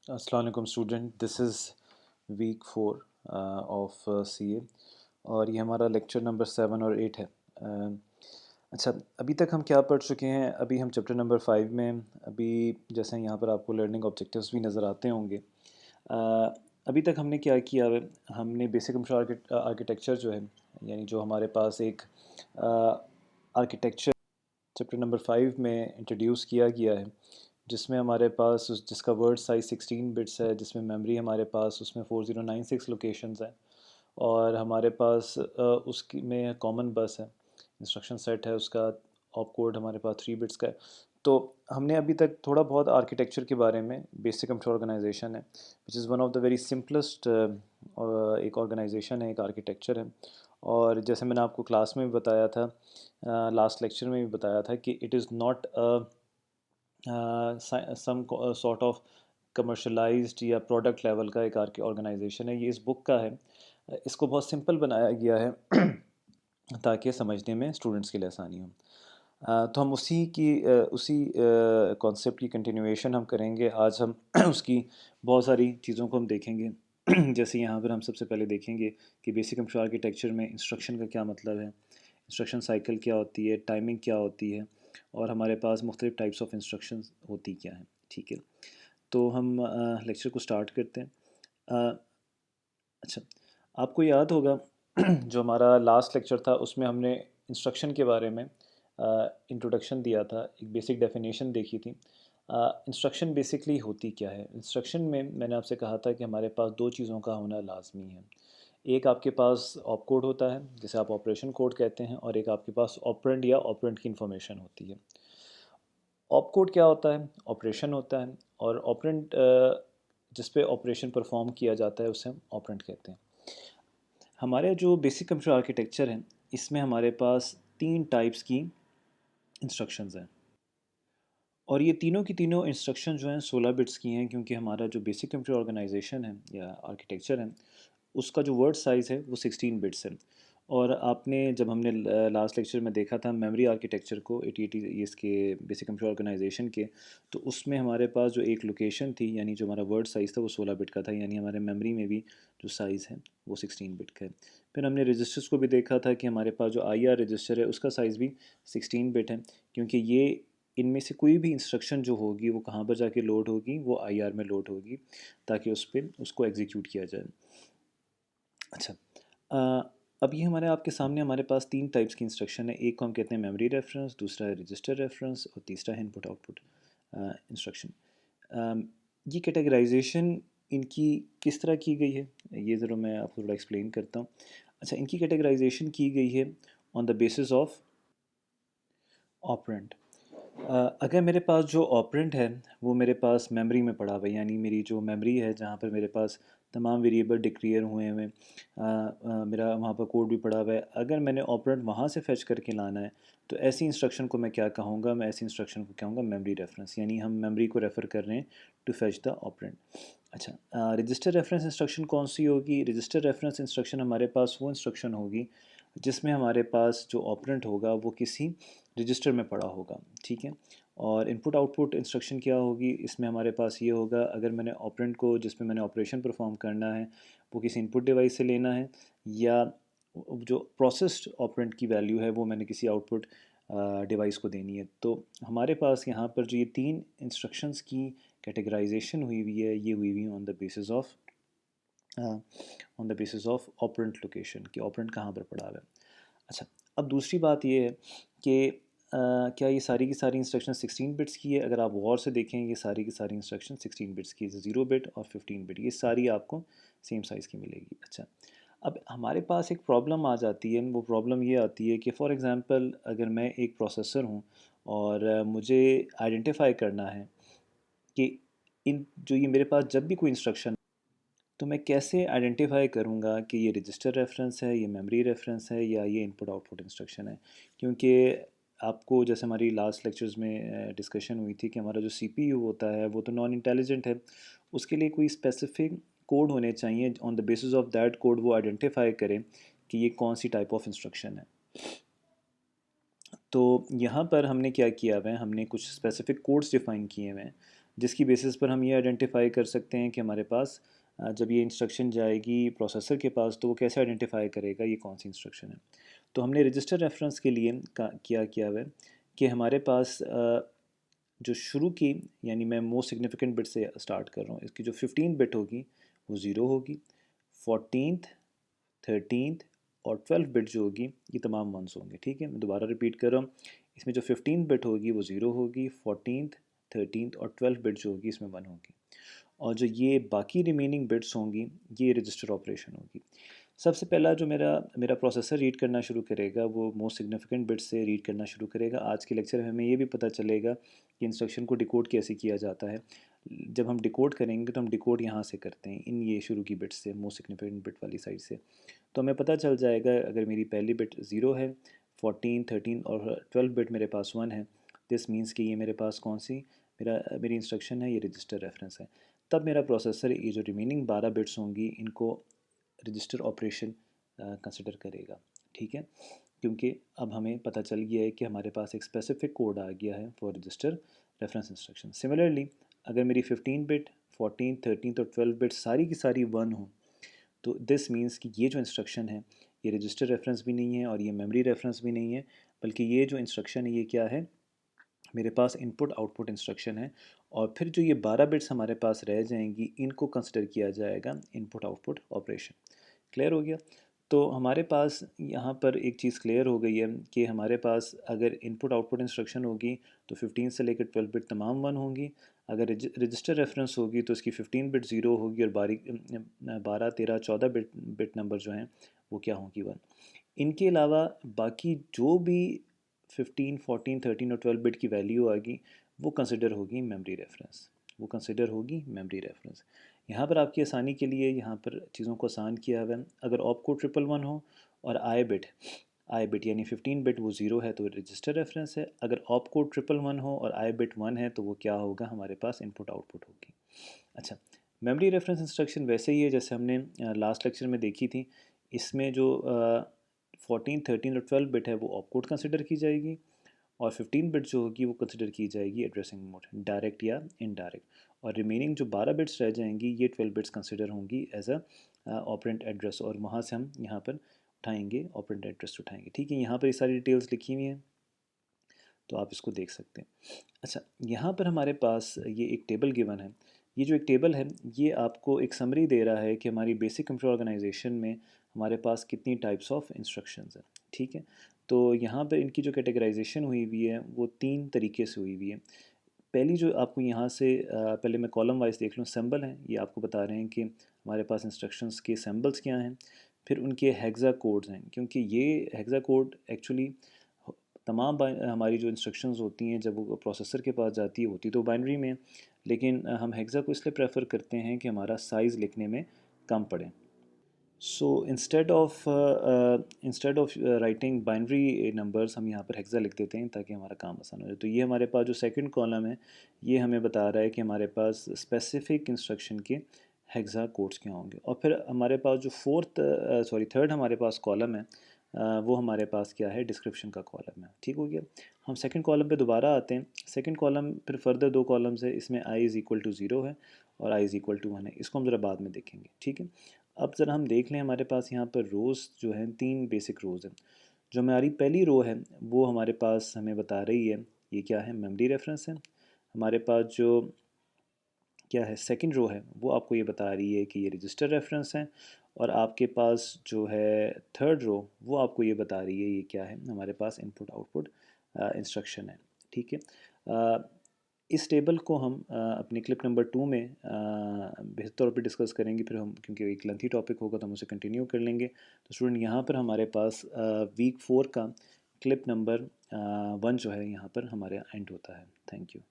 अस्सलाम वालेकुम student, this is week 4 of CA और ये हमारा लेक्चर नंबर 7 और 8 है। अच्छा, अभी तक हम क्या पढ़ चुके हैं? अभी हम चैप्टर नंबर 5 में हैं। अभी जैसे यहाँ पर आपको लर्निंग ऑब्जेक्टिव्स भी नज़र आते होंगे। अभी तक हमने क्या किया है? हमने बेसिक कंप्यूटर आर्किटेक्चर जो है, यानी जो हमारे पास एक आर्किटेक्चर चैप्टर नंबर 5 में इंट्रोड्यूस किया गया है, जिसमें हमारे पास जिसका वर्ड साइज़ 16 बिट्स है, जिसमें मेमोरी हमारे पास उसमें 4096 लोकेशंस हैं और हमारे पास उसकी में कॉमन बस है, इंस्ट्रक्शन सेट है उसका, ऑप कोड हमारे पास 3 बिट्स का है। तो हमने अभी तक थोड़ा बहुत आर्किटेक्चर के बारे में, बेसिक कंप्यूटर ऑर्गेनाइजेशन है which is one of the very simplest एक ऑर्गेनाइजेशन है, एक आर्किटेक्चर है। और जैसे मैंने आपको क्लास में भी बताया था, लास्ट लेक्चर में भी बताया था कि it is not some sort of commercialised या प्रोडक्ट लेवल का एक ऑर्गेनाइजेशन है। ये इस बुक का है। इसको बहुत सिंपल बनाया गया है ताकि समझने में स्टूडेंट्स के लिए आसानी हो। तो हम उसी कॉन्सेप्ट की कंटिन्यूएशन हम करेंगे आज हम उसकी बहुत सारी चीज़ों को हम देखेंगे जैसे यहाँ पर हम सबसे पहले देखेंगे कि बेसिक कंप्यूटर आर्किटेक्चर में इंस्ट्रक्शन का क्या मतलब है, इंस्ट्रक्शन साइकिल क्या होती है, टाइमिंग क्या होती है और हमारे पास मुख्तलिफ टाइप्स ऑफ इंस्ट्रक्शंस होती क्या हैं। ठीक है, तो हम लेक्चर को स्टार्ट करते हैं। अ, अच्छा, आपको याद होगा जो हमारा लास्ट लेक्चर था उसमें हमने इंस्ट्रक्शन के बारे में इंट्रोडक्शन दिया था, एक बेसिक डेफिनेशन देखी थी। इंस्ट्रक्शन बेसिकली होती क्या है? इंस्ट्रक्शन में मैंने आपसे कहा था कि हमारे पास दो चीज़ों का होना लाजमी है। एक आपके पास ऑप कोड होता है जिसे आप ऑपरेशन कोड कहते हैं और एक आपके पास ऑपरेंड या ऑपरेंड की इंफॉर्मेशन होती है। ऑप कोड क्या होता है? ऑपरेशन होता है और ऑपरेंड जिस पे ऑपरेशन परफॉर्म किया जाता है उसे हम ऑपरेंड कहते हैं। हमारे जो बेसिक कंप्यूटर आर्किटेक्चर है इसमें हमारे पास तीन टाइप्स की इंस्ट्रक्शंस हैं और ये तीनों की तीनों इंस्ट्रक्शन जो हैं 16 बिट्स की हैं, क्योंकि हमारा जो बेसिक कंप्यूटर ऑर्गेनाइजेशन है या आर्किटेक्चर है उसका जो वर्ड साइज़ है वो 16 बिट्स है। और आपने जब हमने लास्ट लेक्चर में देखा था मेमोरी आर्किटेक्चर को 8080 इसके बेसिक कंप्यूटर ऑर्गेनाइजेशन के, तो उसमें हमारे पास जो एक लोकेशन थी यानी जो हमारा वर्ड साइज़ था वो 16 बिट का था, यानी हमारे मेमोरी में भी जो साइज़ है वो 16 बिट का है। फिर हमने रजिस्टर्स को भी देखा था कि हमारे पास जो आई आर रजिस्टर है उसका साइज़ भी 16 बिट है, क्योंकि ये इनमें से कोई भी इंस्ट्रक्शन जो होगी वो कहाँ पर जाके लोड होगी, वो आईआर में लोड होगी ताकि उस पर उसको एग्जीक्यूट किया जाए। अच्छा, अब ये हमारे आपके सामने हमारे पास तीन टाइप्स की इंस्ट्रक्शन है। एक को हम कहते हैं मेमोरी रेफरेंस, दूसरा है रजिस्टर रेफरेंस और तीसरा है इनपुट आउटपुट इंस्ट्रक्शन। ये कैटेगराइजेशन इनकी किस तरह की गई है ये ज़रा मैं आपको थोड़ा एक्सप्लेन करता हूँ। अच्छा, इनकी कैटेगराइजेशन की गई है on the basis of operand. अगर मेरे पास जो ऑपरेंट है वो मेरे पास मेमोरी में पड़ा हुआ है, यानी मेरी जो मेमोरी है जहाँ पर मेरे पास तमाम वेरिएबल डिक्लेयर हुए हुए मेरा वहाँ पर कोड भी पड़ा हुआ है, अगर मैंने ऑपरेंट वहाँ से फेच करके लाना है तो ऐसी इंस्ट्रक्शन को मैं क्या कहूँगा? मैं ऐसी इंस्ट्रक्शन को कहूँगा मेमोरी रेफरेंस, यानी हम मेमोरी को रेफ़र कर रहे हैं टू फेच द ऑपरेंट। अच्छा, रजिस्टर रेफरेंस इंस्ट्रक्शन कौन सी होगी? रजिस्टर रेफरेंस इंस्ट्रक्शन हमारे पास वो इंस्ट्रक्शन होगी जिसमें हमारे पास जो ऑपरेंट होगा वो किसी रजिस्टर में पड़ा होगा। ठीक है, और इनपुट आउटपुट इंस्ट्रक्शन क्या होगी? इसमें हमारे पास ये होगा, अगर मैंने ऑपरेंट को जिसमें मैंने ऑपरेशन परफॉर्म करना है वो किसी इनपुट डिवाइस से लेना है, या जो प्रोसेस्ड ऑपरेंट की वैल्यू है वो मैंने किसी आउटपुट डिवाइस को देनी है। तो हमारे पास यहाँ पर जो ये तीन इंस्ट्रक्शंस की कैटेगराइजेशन हुई है ये हुई on the basis of operand location कि ऑपरेंट कहाँ पर पड़ा हुआ है। अच्छा, अब दूसरी बात ये है कि क्या ये सारी की सारी इंस्ट्रक्शन 16 बिट्स की है? अगर आप गौर से देखें ये सारी की सारी इंस्ट्रक्शन 16 बिट्स की, 0 बिट और 15 बिट, ये सारी आपको सेम साइज़ की मिलेगी। अच्छा, अब हमारे पास एक प्रॉब्लम आ जाती है, वो प्रॉब्लम ये आती है कि फॉर एग्ज़ाम्पल अगर मैं एक प्रोसेसर हूँ और मुझे आइडेंटिफाई करना है कि इन जो ये मेरे पास जब भी कोई इंस्ट्रक्शन, तो मैं कैसे आइडेंटिफाई करूँगा कि ये रजिस्टर रेफरेंस है, ये मेमोरी रेफरेंस है या ये इनपुट आउटपुट इंस्ट्रक्शन है? क्योंकि आपको जैसे हमारी लास्ट लेक्चर्स में डिस्कशन हुई थी कि हमारा जो सीपीयू होता है वो तो नॉन इंटेलिजेंट है, उसके लिए कोई स्पेसिफिक कोड होने चाहिए, on the basis of that code वो आइडेंटिफाई करें कि ये कौन सी टाइप ऑफ इंस्ट्रक्शन है। तो यहाँ पर हमने क्या किया हुआ है, हमने कुछ स्पेसिफिक कोड्स डिफ़ाइन किए हुए हैं जिसकी बेसिस पर हम ये आइडेंटिफाई कर सकते हैं कि हमारे पास जब ये इंस्ट्रक्शन जाएगी प्रोसेसर के पास तो वो कैसे आइडेंटिफाई करेगा ये कौन सी इंस्ट्रक्शन है। तो हमने रजिस्टर रेफरेंस के लिए क्या किया हुआ है कि हमारे पास जो शुरू की, यानी मैं मोस्ट सिग्निफिकेंट बिट से स्टार्ट कर रहा हूँ, इसकी जो 15 बिट होगी वो ज़ीरो होगी, 14th 13th और 12 बिट जो होगी ये तमाम वंस होंगे। ठीक है, मैं दोबारा रिपीट कर रहा हूँ, इसमें जो 15 बिट होगी वो ज़ीरो होगी, 14th 13th और 12 बिट जो होगी इसमें वन होगी, और जो ये बाकी रिमेनिंग बिट्स होंगी ये रजिस्टर ऑपरेशन होगी। सबसे पहला जो मेरा मेरा प्रोसेसर रीड करना शुरू करेगा वो मोस्ट सिग्निफिकेंट बिट से रीड करना शुरू करेगा। आज के लेक्चर में हमें ये भी पता चलेगा कि इंस्ट्रक्शन को डिकोड कैसे किया जाता है। जब हम डिकोड करेंगे तो हम डिकोड यहाँ से करते हैं, इन ये शुरू की बिट से, मोस्ट सिग्निफिकेंट बिट वाली साइड से। तो हमें पता चल जाएगा अगर मेरी पहली बिट ज़ीरो है, 14 13 और 12 बिट मेरे पास वन है, दिस मीन्स कि ये मेरे पास कौन सी मेरी इंस्ट्रक्शन है, ये रजिस्टर रेफरेंस है। तब मेरा प्रोसेसर ये जो रिमेनिंग 12 बिट्स होंगी इनको रजिस्टर ऑपरेशन कंसिडर करेगा। ठीक है, क्योंकि अब हमें पता चल गया है कि हमारे पास एक स्पेसिफिक कोड आ गया है for register reference instruction. Similarly अगर मेरी 15 बिट 14 13 और 12 बिट सारी की सारी वन हो तो दिस मीन्स कि ये जो इंस्ट्रक्शन है ये रजिस्टर रेफरेंस भी नहीं है और ये मेमोरी रेफरेंस भी नहीं है, बल्कि ये जो इंस्ट्रक्शन है ये क्या है, मेरे पास इनपुट आउटपुट इंस्ट्रक्शन है। और फिर जो ये 12 बिट्स हमारे पास रह जाएंगी इनको कंसिडर किया जाएगा इनपुट आउटपुट ऑपरेशन। क्लियर हो गया। तो हमारे पास यहाँ पर एक चीज़ क्लियर हो गई है कि हमारे पास अगर इनपुट आउटपुट इंस्ट्रक्शन होगी तो 15 से लेकर 12 बिट तमाम वन होंगी। अगर रजिस्टर रेफरेंस होगी तो इसकी 15 बिट ज़ीरो होगी और 12 13 14 बिट नंबर जो हैं वो क्या होंगी, वन। इनके अलावा बाकी जो भी 15 14 13 और 12 बिट की वैल्यू आएगी वो कंसिडर होगी मेमोरी रेफरेंस, वो कंसिडर होगी मेमोरी रेफरेंस। यहाँ पर आपकी आसानी के लिए यहाँ पर चीज़ों को आसान किया हुआ है। अगर ऑपकोड ट्रिपल वन हो और आई बिट यानी 15 बिट वो ज़ीरो है तो रजिस्टर रेफरेंस है। अगर ऑपकोड ट्रिपल वन हो और आई बिट वन है तो वो क्या होगा, हमारे पास इनपुट आउटपुट होगी। अच्छा, मेमोरी रेफरेंस इंस्ट्रक्शन वैसे ही है जैसे हमने लास्ट लेक्चर में देखी थी। इसमें जो 14 13 और 12 बिट है वो ऑपकोड कंसिडर की जाएगी और 15 बिट जो होगी वो कंसिडर की जाएगी एड्रेसिंग मोड, डायरेक्ट या इनडायरेक्ट। और रिमेनिंग जो 12 बिट्स रह जाएंगी ये 12 बिट्स कंसिडर होंगी एज अ ऑपरेंट एड्रेस, और वहाँ से हम यहाँ पर उठाएंगे ऑपरेंट एड्रेस उठाएंगे। ठीक है, यहाँ पर ये सारी डिटेल्स लिखी हुई हैं तो आप इसको देख सकते हैं। अच्छा, यहाँ पर हमारे पास ये एक टेबल गिवन है। ये जो एक टेबल है ये आपको एक समरी दे रहा है कि हमारी बेसिक कंप्यूटर ऑर्गेनाइजेशन में हमारे पास कितनी टाइप्स ऑफ इंस्ट्रक्शंस हैं। ठीक है, तो यहाँ पर इनकी जो कैटेगराइजेशन हुई हुई है वो तीन तरीके से हुई हुई है। पहली जो आपको यहाँ से पहले मैं कॉलम वाइज देख लूँ, सिंबल हैं, ये आपको बता रहे हैं कि हमारे पास इंस्ट्रक्शंस के सिंबल्स क्या हैं। फिर उनके हेक्सा कोड्स हैं, क्योंकि ये हेक्सा कोड एक्चुअली तमाम हमारी जो इंस्ट्रक्शंस होती हैं जब वो प्रोसेसर के पास जाती है होती तो बाइनरी में, लेकिन हम हेक्सा को इसलिए प्रेफर करते हैं कि हमारा साइज़ लिखने में कम पड़े। So instead of writing binary numbers हम यहाँ पर हेक्सा लिख देते हैं ताकि हमारा काम आसान हो जाए। तो ये हमारे पास जो सेकंड कॉलम है ये हमें बता रहा है कि हमारे पास स्पेसिफिक इंस्ट्रक्शन के हेक्सा कोड्स क्या होंगे। और फिर हमारे पास जो थर्ड हमारे पास कॉलम है वो हमारे पास क्या है, डिस्क्रिप्शन का कॉलम है। ठीक हो गया। हम सेकंड कॉलम पे दोबारा आते हैं। सेकंड कॉलम फिर फर्दर दो कॉलम्स है, इसमें i is equal to zero है और i is equal to one है। इसको हम ज़रा बाद में देखेंगे। ठीक है, अब ज़रा हम देख लें हमारे पास यहाँ पर रोज़ जो हैं तीन बेसिक रोज़ हैं। जो हमारी पहली रो है वो हमारे पास हमें बता रही है ये क्या है, मेमोरी रेफरेंस है। हमारे पास जो क्या है सेकंड रो है वो आपको ये बता रही है कि ये रजिस्टर रेफरेंस है। और आपके पास जो है थर्ड रो वो आपको ये बता रही है ये क्या है, हमारे पास इनपुट आउटपुट इंस्ट्रक्शन है। ठीक है, इस टेबल को हम अपनी क्लिप नंबर 2 में बेहतर तौर पे डिस्कस करेंगे। फिर हम, क्योंकि एक लेंथी टॉपिक होगा तो हम उसे कंटिन्यू कर लेंगे। तो स्टूडेंट यहाँ पर हमारे पास वीक 4 का क्लिप नंबर 1 जो है यहाँ पर हमारे एंड होता है। Thank you.